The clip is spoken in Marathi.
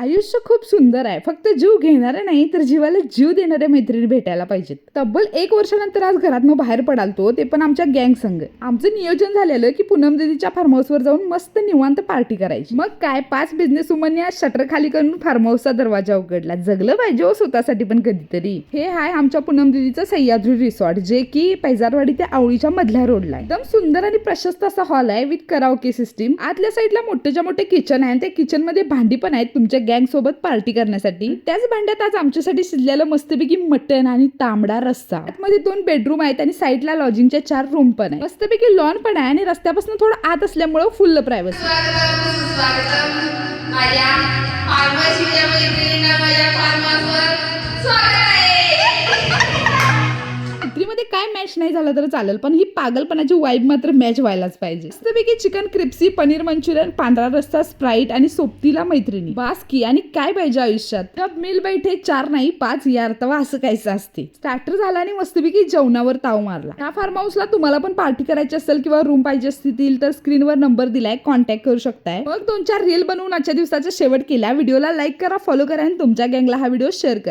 आयुष्य खूप सुंदर आहे, फक्त जीव घेणारे नाही तर जीवाला जीव देणाऱ्या मैत्रिणी भेटायला पाहिजेत. तब्बल 1 वर्षानंतर आज घरातनं बाहेर पडालतो, ते पण आमच्या गँग संग. आमचं नियोजन झालेलं की पूनम दीदीच्या फार्म हाऊसवर जाऊन मस्त निवांत पार्टी करायची. मग काय 5 बिझनेस वुमनने आज शटर खाली करून फार्म हाऊसचा दरवाजा उघडला. जगलं पाहिजे हो स्वतःसाठी पण कधीतरी. हे आहे आमच्या पूनम दीदीचं सह्याद्री रिसॉर्ट, जे की पैजारवाडी ते आवळीच्या मधल्या रोडला आहे. एकदम सुंदर आणि प्रशस्त असा हॉल आहे विथ कराओके सिस्टीम. आतल्या साईडला मोठेच्या मोठे किचन आहे आणि त्या किचन मध्ये भांडी पण आहेत तुमच्या गँग सोबत पार्टी करण्यासाठी. त्याच भांड्यात आज आमच्यासाठी शिजलेलं मस्तपैकी मटन आणि तांबडा रस्सा. आतमध्ये 2 बेडरूम आहेत आणि साईडला लॉजिंगच्या 4 रूम पण आहे. मस्तपैकी लॉन पण आहे आणि रस्त्यापासून थोडं आत असल्यामुळे फुल प्रायव्हसी. मध्ये काय मॅच नाही झालं तर चालेल, पण ही पागलपणाची वाईब मात्र मॅच व्हायलाच पाहिजे. मस्तपैकी चिकन क्रिप्सी, पनीर मंचुरियन, पांढरा रस्सा, स्प्राईट आणि सोबतीला मैत्रिणी. बास की आणि काय पाहिजे आयुष्यात. जब मिल बैठे 4 नाही 5 यार, तवा असं कायचं असते. स्टार्टर झाला आणि मस्तपैकी जेवणावर ताव मारला. या फार्म हाऊसला तुम्हाला पण पार्टी करायची असेल किंवा रूम पाहिजे असतील तर स्क्रीनवर नंबर दिलाय, कॉन्टॅक्ट करू शकताय. मग 2-4 रील बनवून आजच्या दिवसाचा शेवट केला. व्हिडिओला लाईक करा, फॉलो करा आणि तुमच्या गँगला हा व्हिडिओ शेअर करा.